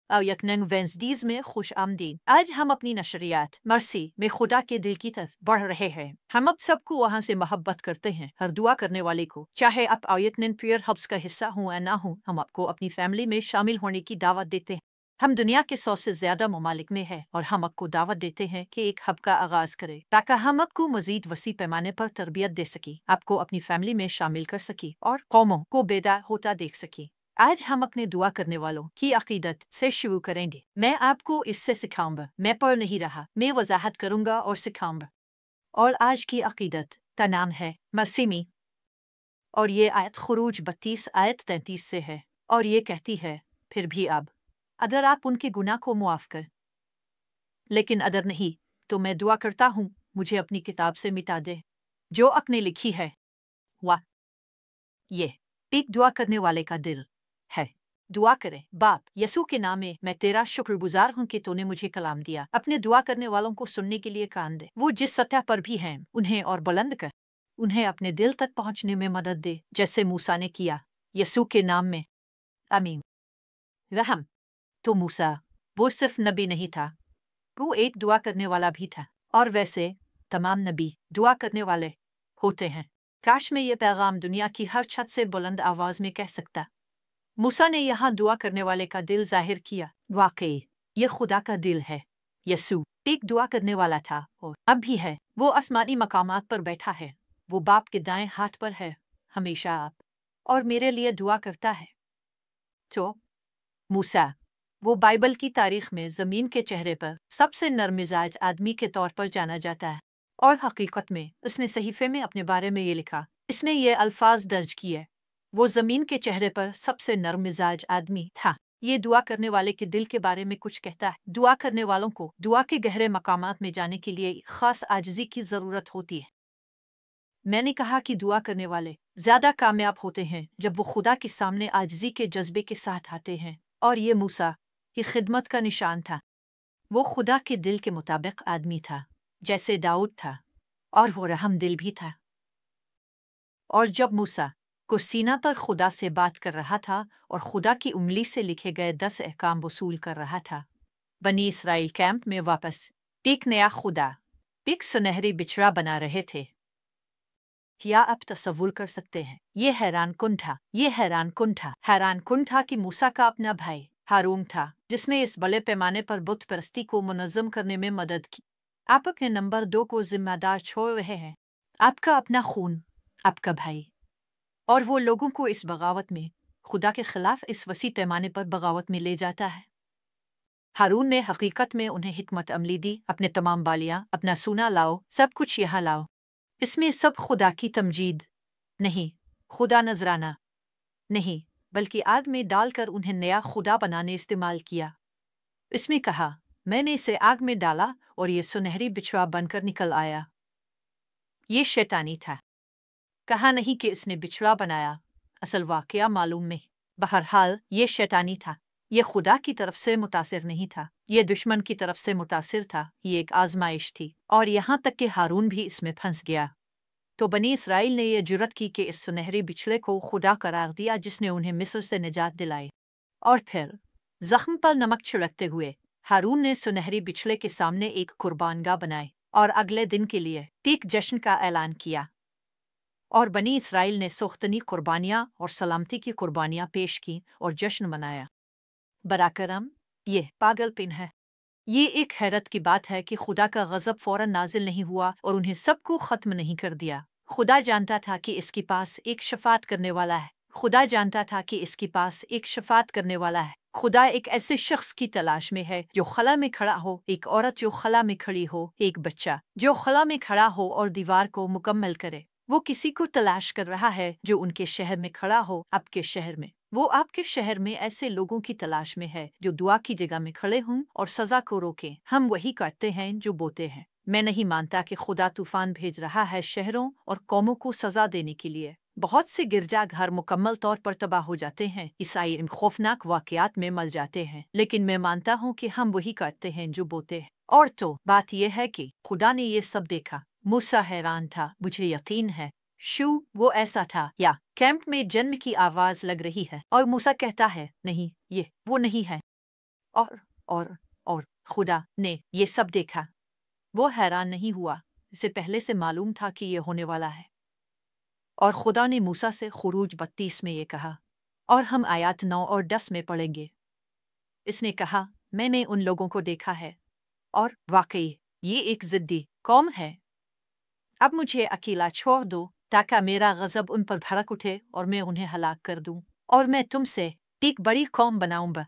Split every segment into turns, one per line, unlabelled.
और यकनंग वेंसडीज में खुश आमदीद। आज हम अपनी नशरियात मर्सी में खुदा के दिल की तरफ बढ़ रहे हैं। हम अब सबको वहाँ से मोहब्बत करते हैं, हर दुआ करने वाले को, चाहे आप आयतन फियर हब्स का हिस्सा हो या ना हो। हम आपको अपनी फैमिली में शामिल होने की दावत देते हैं। हम दुनिया के 100 से ज्यादा ममालिक में हैं और हम आपको दावत देते हैं कि एक हब का आगाज करें ताकि हम आपको मजीद वसी पैमाने पर तरबियत दे सकी, आपको अपनी फैमिली में शामिल कर सकी और कौमों को बेदार होता देख सकी। आज हम अपने दुआ करने वालों की अकीदत से शुरू करेंगे। मैं आपको इससे सिखाऊंगा, मैं पढ़ नहीं रहा, मैं वजाहत करूंगा और सिखाऊंगा। और आज की अकीदत का नाम है मसीमी, और ये आयत खुरूज 32 आयत 33 से है, और ये कहती है, फिर भी अब अगर आप उनके गुनाह को मुआफ कर, लेकिन अगर नहीं तो मैं दुआ करता हूँ मुझे अपनी किताब से मिटा दे जो आपने लिखी है। वाह, ये एक दुआ करने वाले का दिल है। दुआ करें, बाप यसू के नाम में मैं तेरा शुक्रगुजार हूँ कि तूने मुझे कलाम दिया। अपने दुआ करने वालों को सुनने के लिए कान दे। वो जिस सतह पर भी हैं उन्हें और बुलंद कर, उन्हें अपने दिल तक पहुँचने में मदद दे जैसे मूसा ने किया। यसू के नाम में आमीन। रहम। तो मूसा वो सिर्फ नबी नहीं था, वो एक दुआ करने वाला भी था। और वैसे तमाम नबी दुआ करने वाले होते हैं। काश में ये पैगाम दुनिया की हर छत से बुलंद आवाज में कह सकता। मूसा ने यहाँ दुआ करने वाले का दिल जाहिर किया। वाकई ये खुदा का दिल है। यसू एक दुआ करने वाला था और अब भी है। वो आसमानी मकामात पर बैठा है, वो बाप के दाएं हाथ पर है, हमेशा आप और मेरे लिए दुआ करता है। तो मूसा वो बाइबल की तारीख में ज़मीन के चेहरे पर सबसे नरम मिजाज आदमी के तौर पर जाना जाता है, और हकीकत में उसने सहीफे में अपने बारे में ये लिखा, इसमें ये अल्फाज दर्ज किए, वो ज़मीन के चेहरे पर सबसे नरम मिजाज आदमी था। ये दुआ करने वाले के दिल के बारे में कुछ कहता है। दुआ करने वालों को दुआ के गहरे मकामात में जाने के लिए खास आजिज़ी की ज़रूरत होती है। मैंने कहा कि दुआ करने वाले ज़्यादा कामयाब होते हैं जब वो खुदा के सामने आजिज़ी के जज्बे के साथ आते हैं, और ये मूसा की खिदमत का निशान था। वो खुदा के दिल के मुताबिक आदमी था, जैसे दाऊद था, और वो रहम दिल भी था। और जब मूसा को सीना पर खुदा से बात कर रहा था और खुदा की उंगली से लिखे गए 10 अहकाम वसूल कर रहा था, बनी इसराइल कैंप में वापस एक नया खुदा, एक सुनहरी बिछड़ा बना रहे थे। क्या आप तसव्वुर कर सकते हैं? ये हैरान कुन था, ये हैरान कुन था, हैरान कुन था कि मूसा का अपना भाई हारून था जिसने इस बड़े पैमाने पर बुत परस्ती को मुनज़्ज़म करने में मदद की। आप अपने नंबर 2 को जिम्मेदार छोड़ रहे हैं, आपका अपना खून, आपका भाई, और वो लोगों को इस बगावत में खुदा के खिलाफ इस वसी पैमाने पर बगावत में ले जाता है। हारून ने हकीकत में उन्हें हिकमत अमली दी, अपने तमाम बालियाँ, अपना सोना लाओ, सब कुछ यहाँ लाओ। इसमें सब खुदा की तमजीद नहीं, खुदा नजराना नहीं, बल्कि आग में डालकर उन्हें नया खुदा बनाने इस्तेमाल किया। इसमें कहा, मैंने इसे आग में डाला और ये सुनहरी बिछड़ा बनकर निकल आया। ये शैतानी था। कहा नहीं कि इसने बिछड़ा बनाया, असल वाकया मालूम नहीं। बहरहाल ये शैतानी था, ये खुदा की तरफ से मुतासिर नहीं था, ये दुश्मन की तरफ से मुतासिर था। ये एक आजमाइश थी, और यहाँ तक कि हारून भी इसमें फंस गया। तो बनी इसराइल ने यह जुर्रत की कि इस सुनहरी बिछड़े को खुदा करार दिया जिसने उन्हें मिस्र से निजात दिलाई। और फिर जख्म पर नमक छिड़कते हुए हारून ने सुनहरी बिछड़े के सामने एक कुर्बानगाह बनाई और अगले दिन के लिए एक जश्न का ऐलान किया। और बनी इसराइल ने सोख्तनी कुर्बानियाँ और सलामती की कुर्बानियाँ पेश की और जश्न मनाया। बराकरम, ये पागलपन है। ये एक हैरत की बात है कि खुदा का गज़ब फौरन नाजिल नहीं हुआ और उन्हें सबको ख़त्म नहीं कर दिया। खुदा जानता था कि इसके पास एक शफात करने वाला है। खुदा जानता था कि इसके पास एक शफात करने वाला है। खुदा एक ऐसे शख्स की तलाश में है जो खला में खड़ा हो, एक औरत जो खला में खड़ी हो, एक बच्चा जो खला में खड़ा हो और दीवार को मुकम्मल करे। वो किसी को तलाश कर रहा है जो उनके शहर में खड़ा हो, आपके शहर में। वो आपके शहर में ऐसे लोगों की तलाश में है जो दुआ की जगह में खड़े हों और सजा को रोकें। हम वही करते हैं जो बोते हैं। मैं नहीं मानता कि खुदा तूफान भेज रहा है शहरों और कौमों को सजा देने के लिए। बहुत से गिरजाघर मुकम्मल तौर पर तबाह हो जाते हैं, ईसाई इन खौफनाक वाकयात में मर जाते हैं, लेकिन मैं मानता हूँ कि हम वही करते हैं जो बोते हैं। और तो बात यह है कि खुदा ने ये सब देखा। मूसा हैरान था, मुझे यकीन है। शू वो ऐसा था, या कैंप में जन्म की आवाज लग रही है और मूसा कहता है, नहीं, ये वो नहीं है। और खुदा ने ये सब देखा। वो हैरान नहीं हुआ, इसे पहले से मालूम था कि ये होने वाला है। और खुदा ने मूसा से खुरूज 32 में ये कहा, और हम आयत 9 और 10 में पढ़ेंगे। इसने कहा, मैंने उन लोगों को देखा है और वाकई ये एक जिद्दी कौम है। अब मुझे अकेला छोड़ दो ताकि मेरा गजब उन पर भड़क उठे और मैं उन्हें हलाक कर दूं, और मैं तुमसे एक बड़ी कौम बनाऊंगा।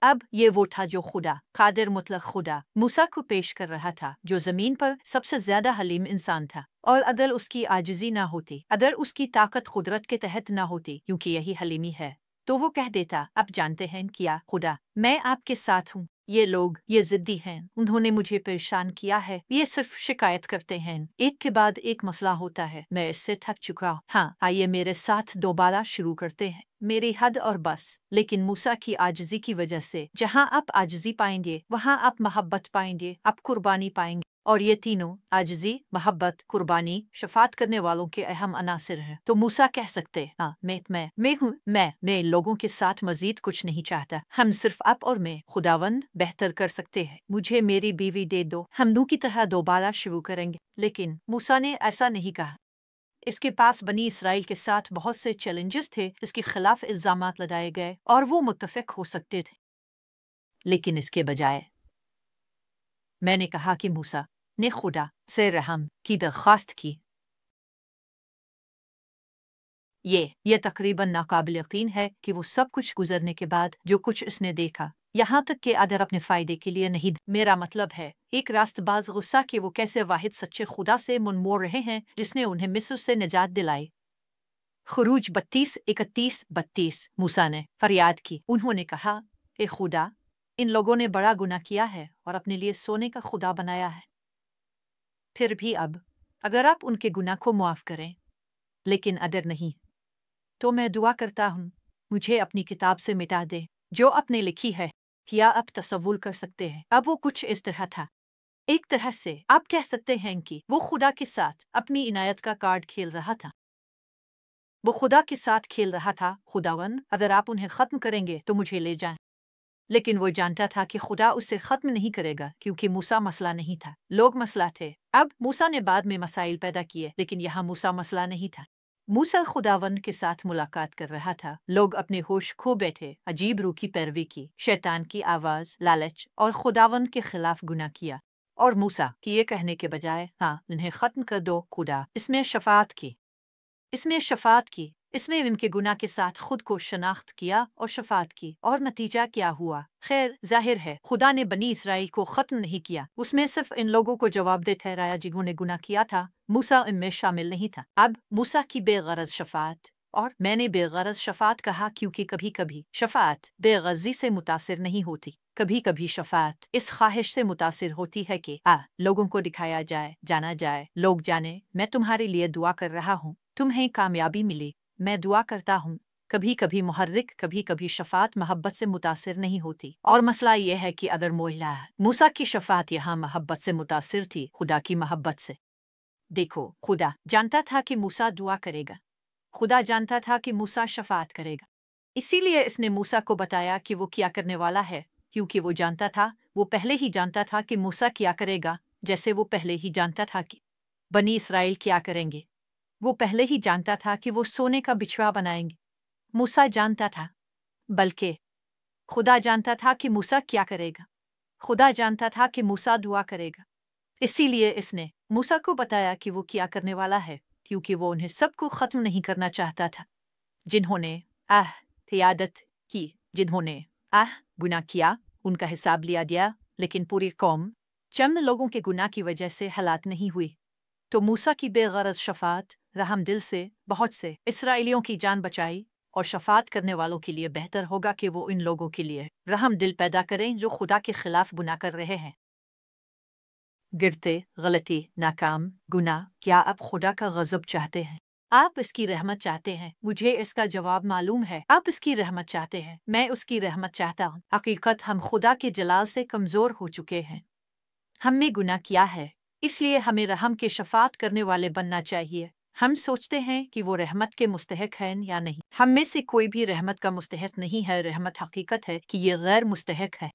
अब ये वो था जो खुदा कादिर मुतलक खुदा मूसा को पेश कर रहा था, जो जमीन पर सबसे ज्यादा हलीम इंसान था। और अगर उसकी आजिजी ना होती, अगर उसकी ताकत कुदरत के तहत ना होती, क्योंकि यही हलीमी है, तो वो कह देता, अब जानते हैं क्या खुदा, मैं आपके साथ हूँ। ये लोग ये जिद्दी हैं, उन्होंने मुझे परेशान किया है, ये सिर्फ शिकायत करते हैं, एक के बाद एक मसला होता है, मैं इससे थक चुका। हाँ, आइए मेरे साथ दोबारा शुरू करते हैं, मेरी हद और बस। लेकिन मूसा की आजिजी की वजह से जहाँ आप आजिजी पाएंगे वहाँ आप मोहब्बत पाएंगे, आप कुर्बानी पाएंगे। और ये तीनों आजिजी, मोहब्बत, कुर्बानी, शफात करने वालों के अहम अनासिर हैं। तो मूसा कह सकते, हाँ मैं हूँ, मैं इन लोगों के साथ मजीद कुछ नहीं चाहता। हम सिर्फ आप और मैं खुदावंद बेहतर कर सकते हैं। मुझे मेरी बीवी दे दो, हम नू की तरह दोबारा शुरू करेंगे। लेकिन मूसा ने ऐसा नहीं कहा। इसके पास बनी इसराइल के साथ बहुत से चैलेंजेस थे, इसके खिलाफ इल्जामात लगाए गए और वो मुत्तफिक हो सकते थे। लेकिन इसके बजाय मैंने कहा कि मूसा ने खुदा से रहम की दरख्वास्त की। ये तकरीबन नाकाबिल यकीन है कि वो सब कुछ गुजरने के बाद जो कुछ इसने देखा, यहाँ तक कि अदर अपने फ़ायदे के लिए नहीं, मेरा मतलब है एक रास्तबाज गुस्सा कि वो कैसे वाहिद सच्चे खुदा से मुनमोड़ रहे हैं जिसने उन्हें मिस्र से निजात दिलाई। खुरूज 32, 31, 32 मूसा ने फरियाद की। उन्होंने कहा, ए खुदा, इन लोगों ने बड़ा गुनाह किया है और अपने लिए सोने का खुदा बनाया है। फिर भी अब अगर आप उनके गुनाह को मुआफ़ करें, लेकिन अगर नहीं, तो मैं दुआ करता हूँ, मुझे अपनी किताब से मिटा दे जो आपने लिखी है। क्या आप तसव्वुर कर सकते हैं? अब वो कुछ इस तरह था। एक तरह से आप कह सकते हैं कि वो खुदा के साथ अपनी इनायत का कार्ड खेल रहा था। वो खुदा के साथ खेल रहा था, खुदावन अगर आप उन्हें ख़त्म करेंगे तो मुझे ले जाएं। लेकिन वो जानता था कि खुदा उसे ख़त्म नहीं करेगा, क्योंकि मूसा मसला नहीं था, लोग मसला थे। अब मूसा ने बाद में मसाइल पैदा किए, लेकिन यहाँ मूसा मसला नहीं था। मूसा खुदावन के साथ मुलाकात कर रहा था। लोग अपने होश खो बैठे, अजीब रूह की पैरवी की, शैतान की आवाज़, लालच और खुदावन के खिलाफ गुनाह किया। और मूसा की ये कहने के बजाय, हाँ इन्हें ख़त्म कर दो खुदा, इसमें शफात की, इसमें इनके गुनाह के साथ खुद को शनाख्त किया और शफात की। और नतीजा क्या हुआ? खैर जाहिर है खुदा ने बनी इसराइल को ख़त्म नहीं किया, उसमें सिर्फ इन लोगों को जवाबदेह ठहराया जिन्होंने गुनाह किया था। मूसा इनमें शामिल नहीं था। अब मूसा की बेगरज शफात, और मैंने बेगरज शफात कहा क्योंकि कभी कभी शफात बेगर्जी से मुतासिर नहीं होती। कभी कभी शफात इस ख्वाहिश से मुतासिर होती है कि लोगों को दिखाया जाए, जाना जाए, लोग जाने मैं तुम्हारे लिए दुआ कर रहा हूँ, तुम्हें कामयाबी मिले, मैं दुआ करता हूँ। कभी कभी मुहर्रिक, कभी कभी शफात मोहब्बत से मुतासिर नहीं होती। और मसला यह है कि अदर मोहला मूसा की शफात यहाँ मोहब्बत से मुतासिर थी, खुदा की मोहब्बत से। देखो, खुदा जानता था कि मूसा दुआ करेगा, खुदा जानता था कि मूसा शफात करेगा, इसीलिए इसने मूसा को बताया कि वो क्या करने वाला है, क्योंकि वो जानता था, वो पहले ही जानता था कि मूसा क्या करेगा, जैसे वो पहले ही जानता था कि बनी इसराइल क्या करेंगे। वो पहले ही जानता था कि वो सोने का बिछड़ा बनाएंगे। मूसा जानता था, बल्कि खुदा जानता था कि मूसा क्या करेगा। खुदा जानता था कि मूसा दुआ करेगा, इसीलिए इसने मूसा को बताया कि वो क्या करने वाला है, क्योंकि वो उन्हें सबको ख़त्म नहीं करना चाहता था जिन्होंने क़ियादत की, जिन्होंने गुनाह किया, उनका हिसाब लिया गया। लेकिन पूरी कौम, चंद लोगों के गुनाह की वजह से हलाक नहीं हुई। तो मूसा की बेगरज शफात रहम दिल से बहुत से इसराइलियों की जान बचाई। और शफात करने वालों के लिए बेहतर होगा कि वो इन लोगों के लिए रहम दिल पैदा करें जो खुदा के खिलाफ गुनाह कर रहे हैं, गिरते, गलती, नाकाम, गुनाह। क्या आप खुदा का गज़ब चाहते हैं? आप इसकी रहमत चाहते हैं? मुझे इसका जवाब मालूम है, आप इसकी रहमत चाहते हैं, मैं उसकी रहमत चाहता हूँ। हकीकत हम खुदा के जलाल से कमज़ोर हो चुके हैं, हमने गुनाह किया है, इसलिए हमें रहम के शफात करने वाले बनना चाहिए। हम सोचते हैं कि वो रहमत के मुस्तहिक हैं या नहीं। हम में से कोई भी रहमत का मुस्तहिक नहीं है। रहमत हकीकत है कि ये गैर मुस्तहिक है।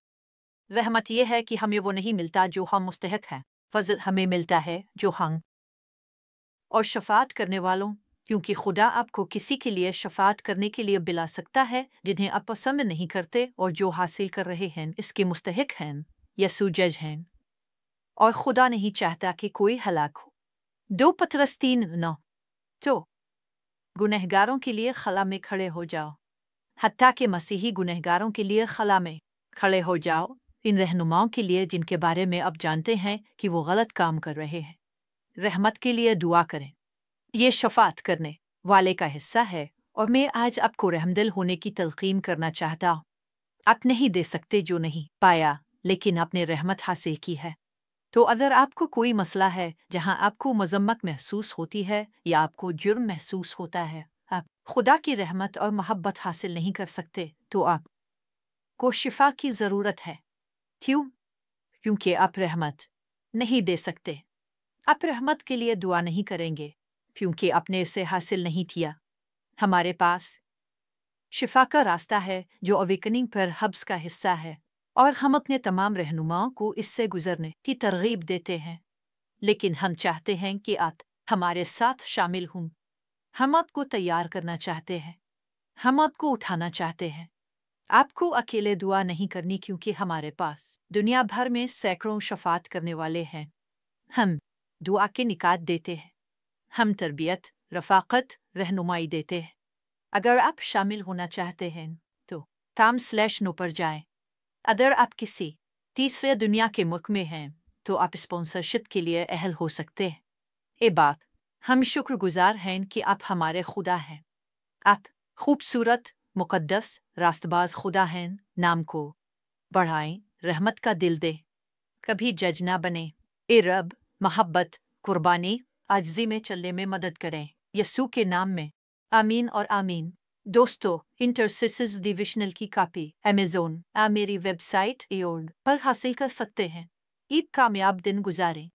रहमत यह है कि हमें वो नहीं मिलता जो हम मुस्तहक हैं, फजल हमें मिलता है जो हम और शफात करने वालों, क्योंकि खुदा आपको किसी के लिए शफात करने के लिए बुला सकता है जिन्हें आप पसंद नहीं करते और जो हासिल कर रहे हैं इसके मुस्तहक हैं, यसू जज हैं। और खुदा नहीं चाहता कि कोई हलाक हो। 2 Pतरस 3:9। तो गुनहगारों के लिए खला में खड़े हो जाओ, हत्ता के मसीही गुनहगारों के लिए खला में खड़े हो जाओ, इन रहनुमाओं के लिए जिनके बारे में अब जानते हैं कि वो गलत काम कर रहे हैं। रहमत के लिए दुआ करें। ये शफात करने वाले का हिस्सा है और मैं आज आपको रहमदिल होने की तलकीन करना चाहता हूँ। आप नहीं दे सकते जो नहीं पाया, लेकिन आपने रहमत हासिल की है। तो अगर आपको कोई मसला है जहां आपको मजम्मत महसूस होती है या आपको जुर्म महसूस होता है, आप खुदा की रहमत और मोहब्बत हासिल नहीं कर सकते, तो आपको शिफा की ज़रूरत है। क्यों? क्योंकि आप रहमत नहीं दे सकते। आप रहमत के लिए दुआ नहीं करेंगे क्योंकि आपने इसे हासिल नहीं किया। हमारे पास शिफा का रास्ता है जो अवेकनिंग पर हब्स का हिस्सा है, और हम अपने तमाम रहनुमाओं को इससे गुजरने की तरगीब देते हैं। लेकिन हम चाहते हैं कि आप हमारे साथ शामिल हों। हम आपको तैयार करना चाहते हैं, हम आपको उठाना चाहते हैं। आपको अकेले दुआ नहीं करनी क्योंकि हमारे पास दुनिया भर में सैकड़ों शफात करने वाले हैं। हम दुआ के निकात देते हैं, हम तरबियत, रफ़ाक़त, रहनुमाई देते हैं। अगर आप शामिल होना चाहते हैं तो tam/no पर जाएं। अगर आप किसी तीसरे दुनिया के मुल्क में हैं तो आप स्पॉन्सरशिप के लिए अहल हो सकते हैं। ए बात, हम शुक्रगुजार हैं कि आप हमारे खुदा हैं। आप खूबसूरत, मुक़द्दस, रास्तबाज खुदा हैं। नाम को बढ़ाएं, रहमत का दिल दे, कभी जज ना बने। ए रब, मोहब्बत, कुर्बानी, आजिज़ी में चलने में मदद करें, यसू के नाम में। आमीन और आमीन। दोस्तों, इंटरसिसस डिविजनल की कापी अमेज़न मेरी वेबसाइट एओर्ड पर हासिल कर सकते हैं। ईद कामयाब दिन गुजारें।